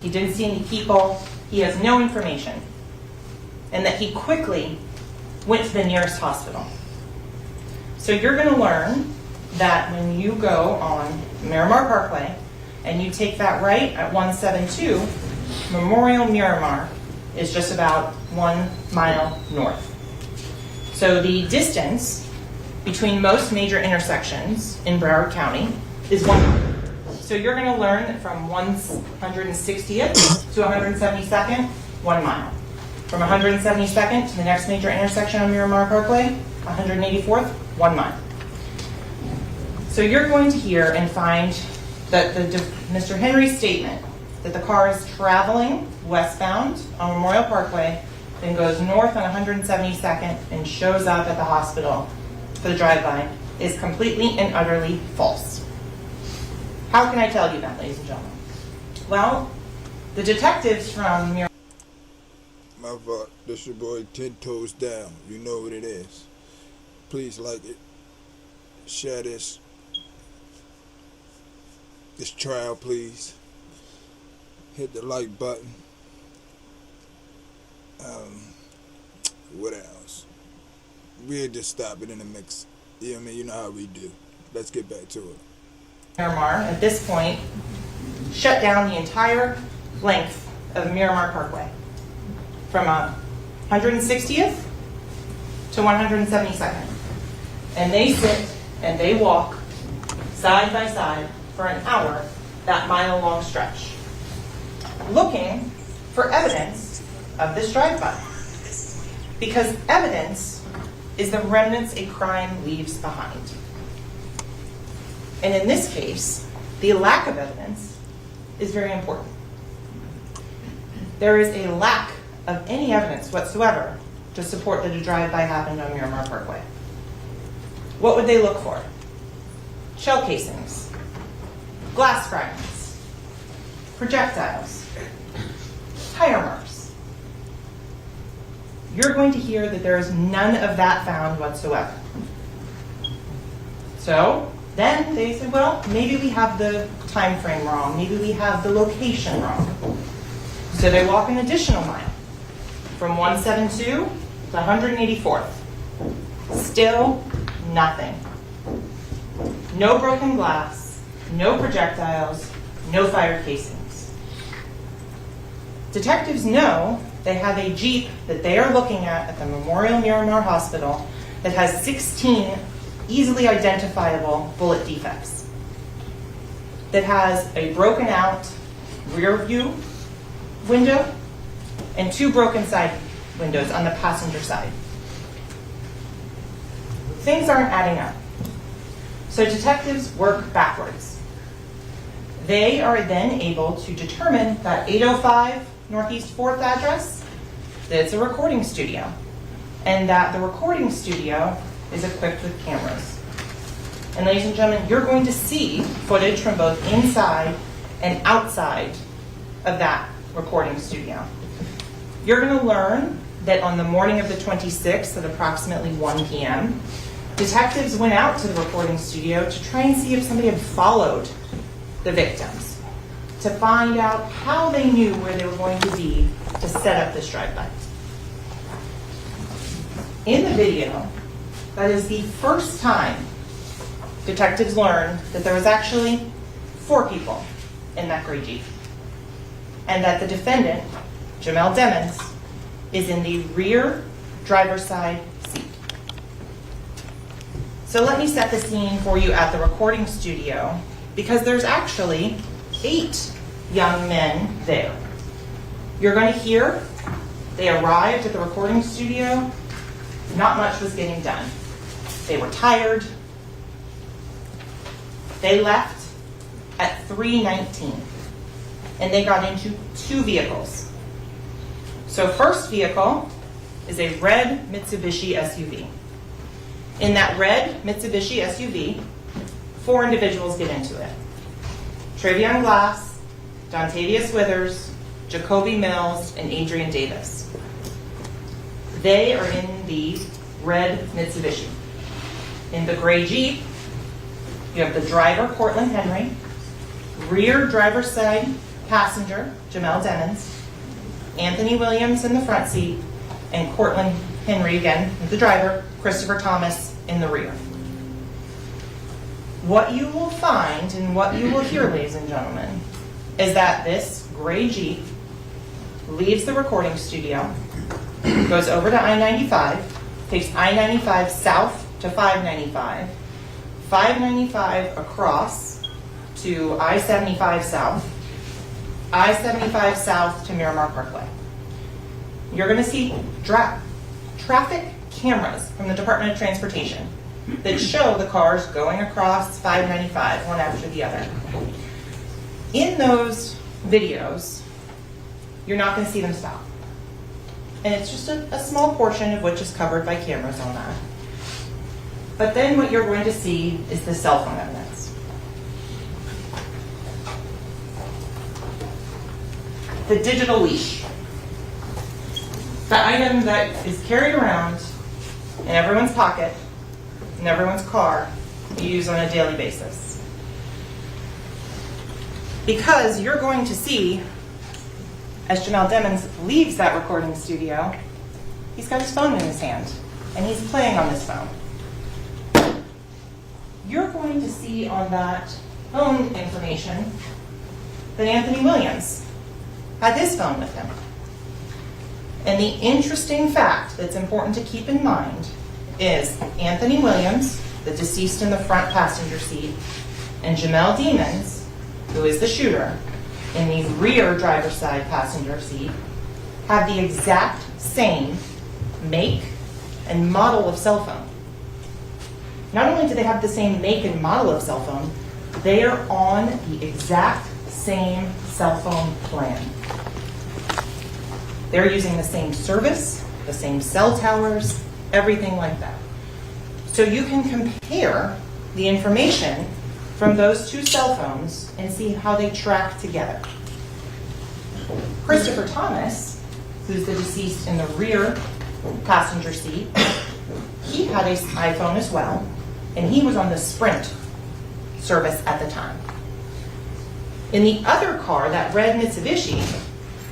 He didn't see any people. He has no information. And that he quickly went to the nearest hospital. So you're going to learn that when you go on Miramar Parkway and you take that right at 172, Memorial Miramar is just about 1 mile north. So the distance between most major intersections in Broward County is 1 mile. So you're going to learn that from 160th to 172nd, 1 mile. From 172nd to the next major intersection on Miramar Parkway, 184th, 1 mile. So you're going to hear and find that Mr. Henry's statement that the car is traveling westbound on Memorial Parkway, then goes north on 172nd and shows up at the hospital for the drive-by is completely and utterly false. How can I tell you that, ladies and gentlemen? Well, the detectives from Miramar... My fault. This your boy 10 Toes Down. You know what it is. Please like it. Share this trial, please. Hit the like button. What else? We'll just stop it in the mix. You know what I mean? You know how we do. Let's get back to it. Miramar, at this point, shut down the entire length of Miramar Parkway from 160th to 172nd. And they sit and they walk side by side for an hour, that mile-long stretch, looking for evidence of this drive-by. Because evidence is the remnants a crime leaves behind. And in this case, the lack of evidence is very important. There is a lack of any evidence whatsoever to support that a drive-by happened on Miramar Parkway. What would they look for? Shell casings, glass fragments, projectiles, tire marks. You're going to hear that there is none of that found whatsoever. So then they said, well, maybe we have the time frame wrong. Maybe we have the location wrong. So they walk an additional mile from 172 to 184th. Still nothing. No broken glass, no projectiles, no fire casings. Detectives know they have a Jeep that they are looking at the Memorial Miramar Hospital that has 16 easily identifiable bullet defects, that has a broken out rear view window and 2 broken side windows on the passenger side. Things aren't adding up. So detectives work backwards. They are then able to determine that 805 Northeast 4th address, that it's a recording studio, and that the recording studio is equipped with cameras. And ladies and gentlemen, you're going to see footage from both inside and outside of that recording studio. You're going to learn that on the morning of the 26th at approximately 1 p.m., detectives went out to the recording studio to try and see if somebody had followed the victims, to find out how they knew where they were going to be to set up this drive-by. In the video, that is the first time detectives learned that there was actually 4 people in that gray Jeep, and that the defendant, Jamel Demons, is in the rear driver's side seat. So let me set the scene for you at the recording studio, because there's actually 8 young men there. You're going to hear they arrived at the recording studio, not much was getting done. They were tired. They left at 3:19, and they got into 2 vehicles. So first vehicle is a red Mitsubishi SUV. In that red Mitsubishi SUV, 4 individuals get into it. Travion Glass, Dontavius Withers, Jacoby Mills, and Adrian Davis. They are in the red Mitsubishi. In the gray Jeep, you have the driver, Cortland Henry, rear driver's side passenger, Jamel Demmons, Anthony Williams in the front seat, and Cortland Henry, again, the driver, Christopher Thomas in the rear. What you will find and what you will hear, ladies and gentlemen, is that this gray Jeep leaves the recording studio, goes over to I-95, takes I-95 south to 595, 595 across to I-75 south, I-75 south to Miramar Parkway. You're going to see traffic cameras from the Department of Transportation that show the cars going across 595, one after the other. In those videos, you're not going to see them stop. And it's just a small portion of which is covered by cameras on that. But then what you're going to see is the cell phone evidence. The digital leash. The item that is carried around in everyone's pocket, in everyone's car, you use on a daily basis. Because you're going to see, as Jamel Demmons leaves that recording studio, he's got his phone in his hand, and he's playing on this phone. You're going to see on that phone information that Anthony Williams had his phone with him. And the interesting fact that's important to keep in mind is Anthony Williams, the deceased in the front passenger seat, and Jamel Demmons, who is the shooter, in the rear driver's side passenger seat, have the exact same make and model of cell phone. Not only do they have the same make and model of cell phone, they are on the exact same cell phone plan. They're using the same service, the same cell towers, everything like that. So you can compare the information from those two cell phones and see how they track together. Christopher Thomas, who's the deceased in the rear passenger seat, he had an iPhone as well, and he was on the Sprint service at the time. In the other car, that red Mitsubishi,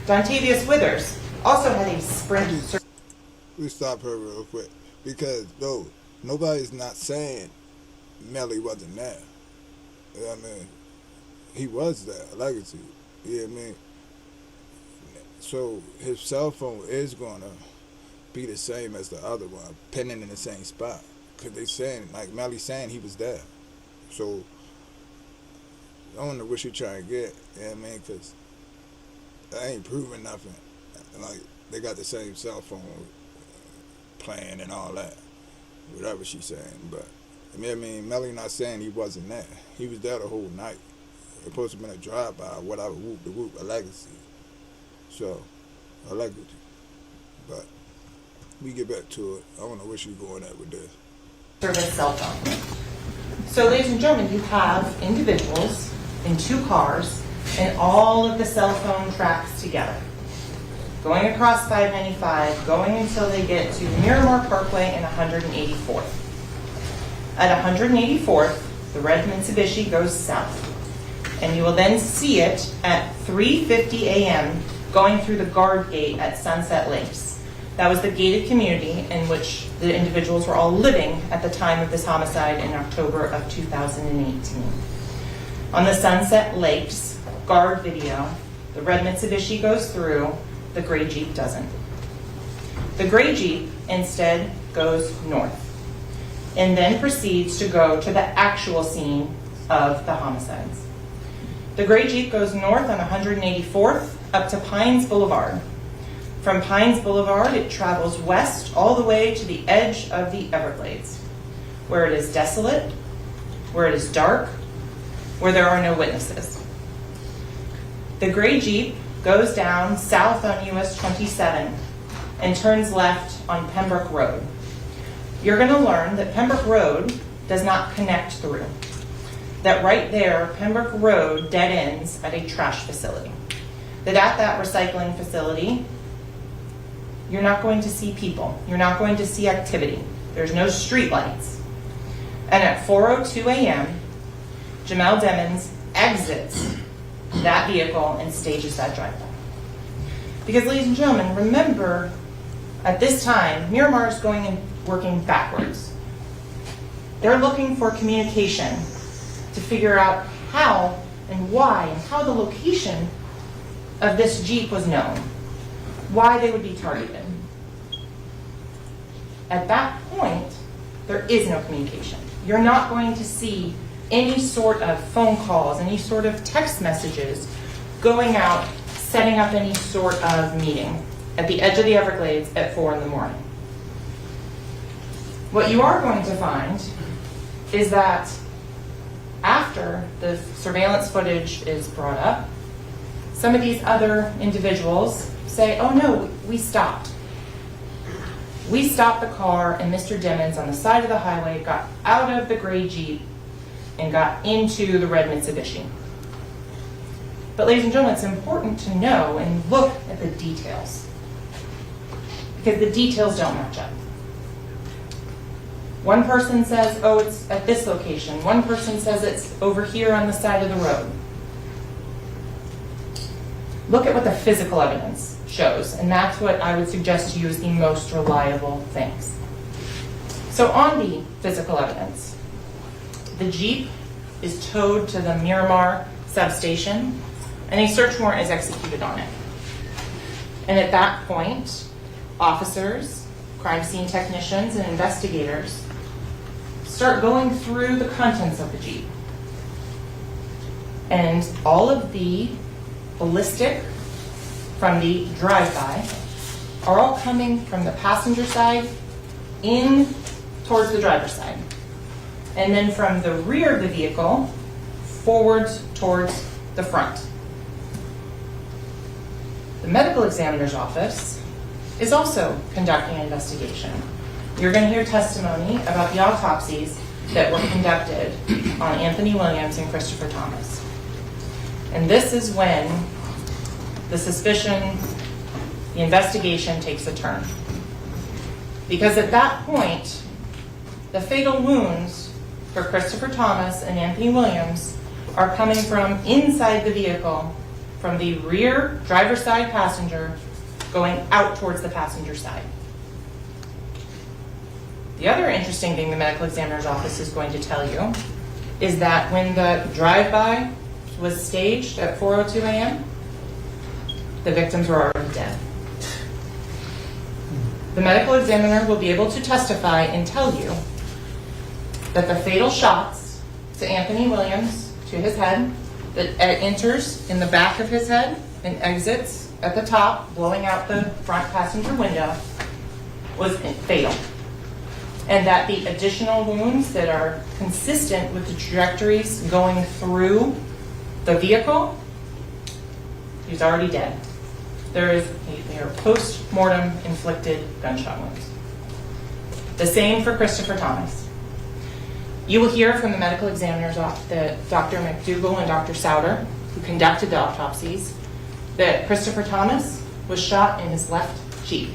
Dontavius Withers also had a Sprint service. We stop her real quick because though nobody's not saying Melly wasn't there. I mean, he was there, legacy. You know what I mean? So his cell phone is gonna be the same as the other one, pending in the same spot. Cause they saying, like Melly saying, he was there. So I don't know what she trying to get. You know what I mean? Cause I ain't proving nothing. Like they got the same cell phone plan and all that, whatever she's saying. But I mean, Melly not saying he wasn't there. He was there the whole night. It supposed to have been a drive-by, whatever, whoop, a legacy. So, a legacy. But we get back to it. I don't know where she's going at with this. Service cell phone. So, ladies and gentlemen, you have individuals in two cars and all of the cell phone tracks together, going across 595, going until they get to Miramar Parkway and 184th. At 184th, the red Mitsubishi goes south, and you will then see it at 3:50 a.m. going through the guard gate at Sunset Lakes. That was the gated community in which the individuals were all living at the time of this homicide in October of 2018. On the Sunset Lakes guard video, the red Mitsubishi goes through, the gray Jeep doesn't. The gray Jeep instead goes north and then proceeds to go to the actual scene of the homicides. The gray Jeep goes north on 184th up to Pines Boulevard. From Pines Boulevard, it travels west all the way to the edge of the Everglades, where it is desolate, where it is dark, where there are no witnesses. The gray Jeep goes down south on US 27 and turns left on Pembroke Road. You're going to learn that Pembroke Road does not connect through. That right there, Pembroke Road dead ends at a trash facility. That at that recycling facility, you're not going to see people. You're not going to see activity. There's no street lights. And at 4:02 a.m., Jamel Demmons exits that vehicle and stages that drive-by. Because, ladies and gentlemen, remember, at this time, Miramar is going and working backwards. They're looking for communication to figure out how and why and how the location of this Jeep was known, why they would be targeted. At that point, there is no communication. You're not going to see any sort of phone calls, any sort of text messages going out, setting up any sort of meeting at the edge of the Everglades at 4 in the morning. What you are going to find is that after the surveillance footage is brought up, some of these other individuals say, oh no, we stopped. We stopped the car and Mr. Dimmons on the side of the highway got out of the gray Jeep and got into the red Mitsubishi. But ladies and gentlemen, it's important to know and look at the details, because the details don't match up. One person says, oh, it's at this location. One person says it's over here on the side of the road. Look at what the physical evidence shows, and that's what I would suggest to you is the most reliable things. So on the physical evidence, the Jeep is towed to the Miramar substation, and a search warrant is executed on it. And at that point, officers, crime scene technicians, and investigators start going through the contents of the Jeep. And all of the ballistic from the drive-by are all coming from the passenger side in towards the driver's side. And then from the rear of the vehicle, forwards towards the front. The medical examiner's office is also conducting an investigation. You're going to hear testimony about the autopsies that were conducted on Anthony Williams and Christopher Thomas. And this is when the suspicion, the investigation takes a turn. Because at that point, the fatal wounds for Christopher Thomas and Anthony Williams are coming from inside the vehicle, from the rear driver's side passenger going out towards the passenger side. The other interesting thing the medical examiner's office is going to tell you is that when the drive-by was staged at 4:02 a.m., the victims were already dead. The medical examiner will be able to testify and tell you that the fatal shots to Anthony Williams, to his head, that enters in the back of his head and exits at the top, blowing out the front passenger window, was fatal. And that the additional wounds that are consistent with the trajectories going through the vehicle, he's already dead. They are post-mortem inflicted gunshot wounds. The same for Christopher Thomas. You will hear from the medical examiner's office, that Dr. McDougall and Dr. Souter, who conducted the autopsies, that Christopher Thomas was shot in his left cheek.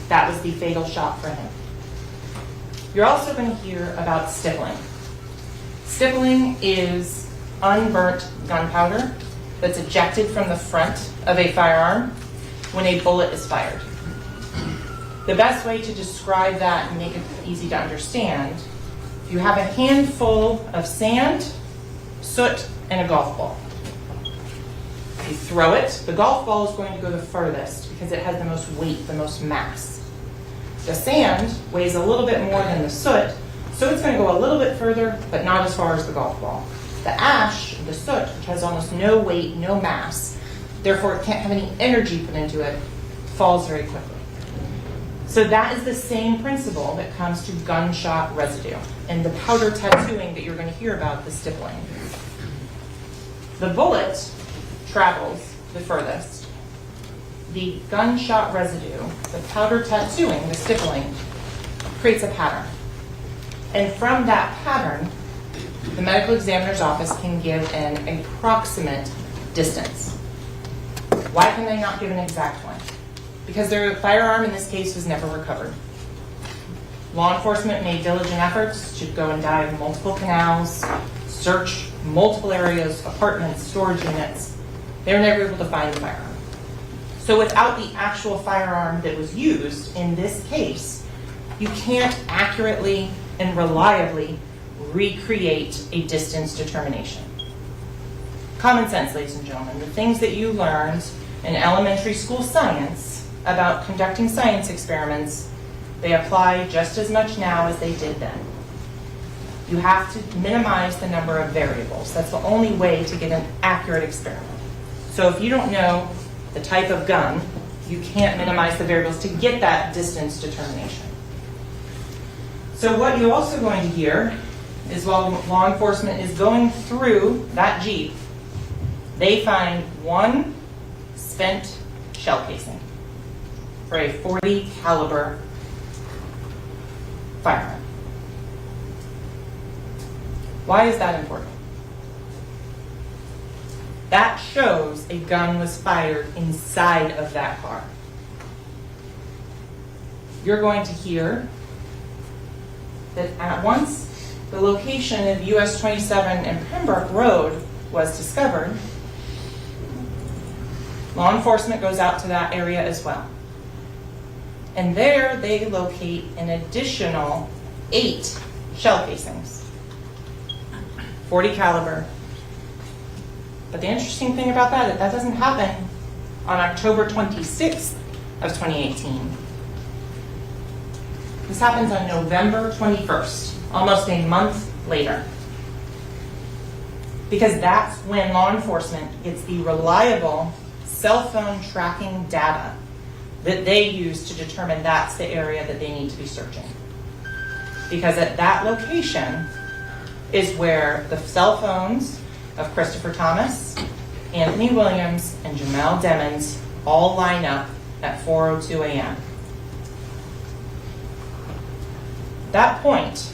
That was the fatal shot for him. You're also going to hear about stippling. Stippling is unburnt gunpowder that's ejected from the front of a firearm when a bullet is fired. The best way to describe that and make it easy to understand, if you have a handful of sand, soot, and a golf ball. You throw it, the golf ball is going to go the furthest because it has the most weight, the most mass. The sand weighs a little bit more than the soot, so it's going to go a little bit further, but not as far as the golf ball. The ash, the soot, which has almost no weight, no mass, therefore it can't have any energy put into it, falls very quickly. So that is the same principle that comes to gunshot residue and the powder tattooing that you're going to hear about, the stippling. The bullet travels the furthest. The gunshot residue, the powder tattooing, the stippling, creates a pattern. And from that pattern, the medical examiner's office can give an approximate distance. Why can they not give an exact one? Because their firearm in this case was never recovered. Law enforcement made diligent efforts to go and dive multiple canals, search multiple areas, apartments, storage units. They were never able to find the firearm. So without the actual firearm that was used in this case, you can't accurately and reliably recreate a distance determination. Common sense, ladies and gentlemen. The things that you learned in elementary school science about conducting science experiments, they apply just as much now as they did then. You have to minimize the number of variables. That's the only way to get an accurate experiment. So if you don't know the type of gun, you can't minimize the variables to get that distance determination. So what you're also going to hear is while law enforcement is going through that Jeep, they find one spent shell casing for a .40 caliber firearm. Why is that important? That shows a gun was fired inside of that car. You're going to hear that at once the location of US 27 and Pembroke Road was discovered, law enforcement goes out to that area as well. And there they locate an additional 8 shell casings, .40 caliber. But the interesting thing about that is that doesn't happen on October 26th of 2018. This happens on November 21st, almost a month later. Because that's when law enforcement gets the reliable cell phone tracking data that they use to determine that's the area that they need to be searching. Because at that location is where the cell phones of Christopher Thomas, Anthony Williams, and Jamel Demmons all line up at 4:02 a.m. That point,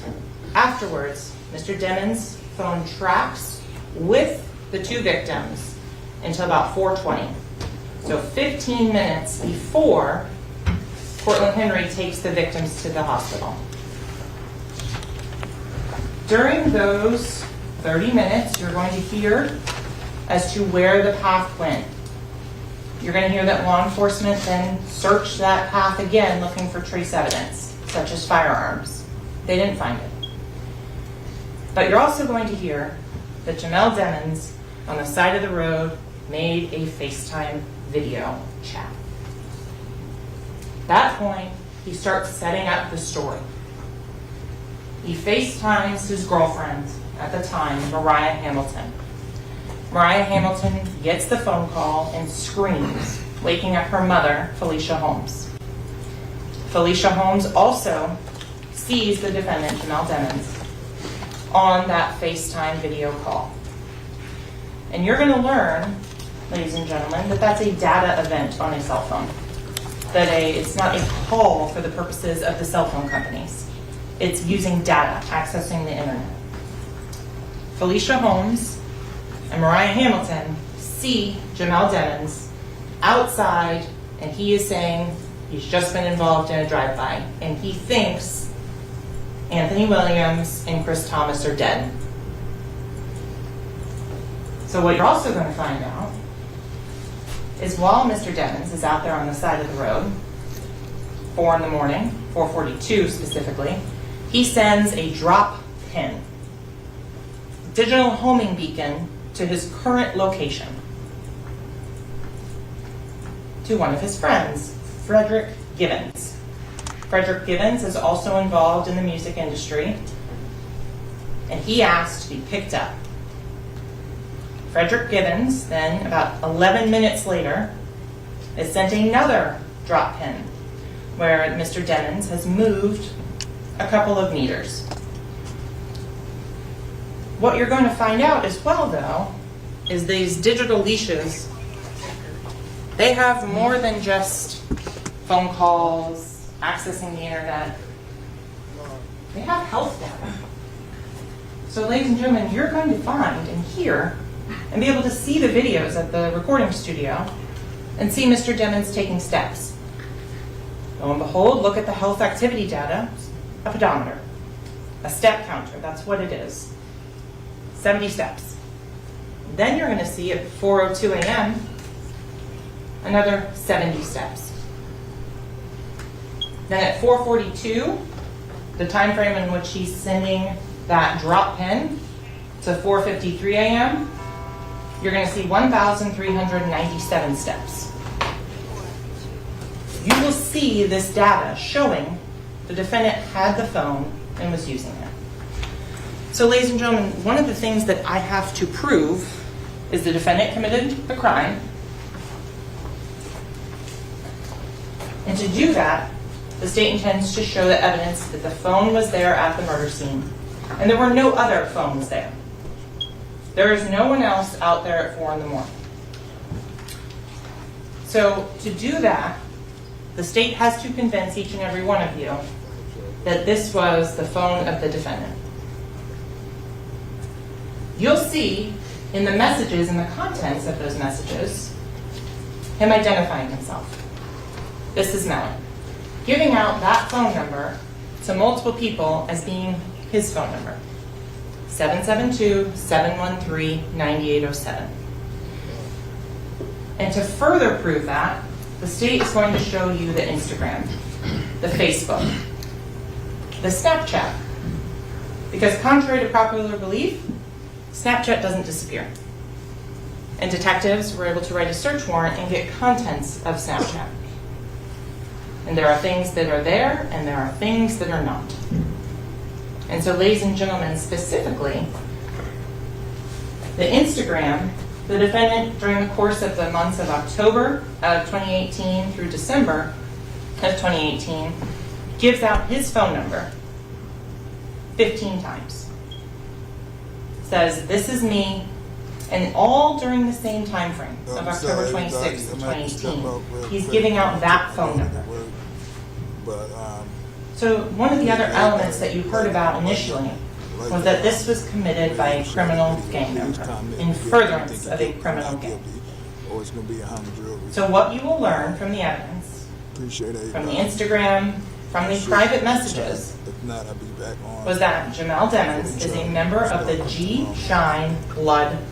afterwards, Mr. Demmons' phone tracks with the 2 victims until about 4:20. So 15 minutes before Cortland Henry takes the victims to the hospital. During those 30 minutes, you're going to hear as to where the path went. You're going to hear that law enforcement then searched that path again looking for trace evidence, such as firearms. They didn't find it. But you're also going to hear that Jamel Demmons, on the side of the road, made a FaceTime video chat. At that point, he starts setting up the story. He FaceTimes his girlfriend at the time, Mariah Hamilton. Mariah Hamilton gets the phone call and screams, waking up her mother, Felicia Holmes. Felicia Holmes also sees the defendant, Jamel Demmons, on that FaceTime video call. And you're going to learn, ladies and gentlemen, that that's a data event on a cell phone. That it's not a call for the purposes of the cell phone companies. It's using data, accessing the internet. Felicia Holmes and Mariah Hamilton see Jamel Demmons outside, and he is saying he's just been involved in a drive-by, and he thinks Anthony Williams and Chris Thomas are dead. So what you're also going to find out is while Mr. Demmons is out there on the side of the road, 4 in the morning, 4:42 specifically, he sends a drop pin, digital homing beacon, to his current location to one of his friends, Frederick Gibbons. Frederick Gibbons is also involved in the music industry, and he asked to be picked up. Frederick Gibbons then, about 11 minutes later, is sent another drop pin where Mr. Demmons has moved a couple of meters. What you're going to find out as well, though, is these digital leashes, they have more than just phone calls, accessing the internet. They have health data. So, ladies and gentlemen, you're going to find and hear and be able to see the videos at the recording studio and see Mr. Demmons taking steps. Lo and behold, look at the health activity data, a pedometer, a step counter, that's what it is. 70 steps. Then you're going to see at 4:02 a.m. another 70 steps. Then at 4:42, the time frame in which he's sending that drop pin to 4:53 a.m., you're going to see 1,397 steps. You will see this data showing the defendant had the phone and was using it. So, ladies and gentlemen, one of the things that I have to prove is the defendant committed the crime. And to do that, the state intends to show the evidence that the phone was there at the murder scene, and there were no other phones there. There is no one else out there at 4 in the morning. So to do that, the state has to convince each and every one of you that this was the phone of the defendant. You'll see in the messages and the contents of those messages him identifying himself. This is Melly, giving out that phone number to multiple people as being his phone number, 772-713-9807. And to further prove that, the state is going to show you the Instagram, the Facebook, the Snapchat. Because contrary to popular belief, Snapchat doesn't disappear. And detectives were able to write a search warrant and get contents of Snapchat. And there are things that are there, and there are things that are not. And so, ladies and gentlemen, specifically, the Instagram, the defendant, during the course of the months of October of 2018 through December of 2018, gives out his phone number 15 times. Says, "This is me," and all during the same time frame of October 26th of 2018. He's giving out that phone number. So one of the other elements that you heard about initially was that this was committed by a criminal gang member in furtherance of a criminal gang. So what you will learn from the evidence, from the Instagram, from the private messages, was that Jamel Demons is a member of the G Shine Blood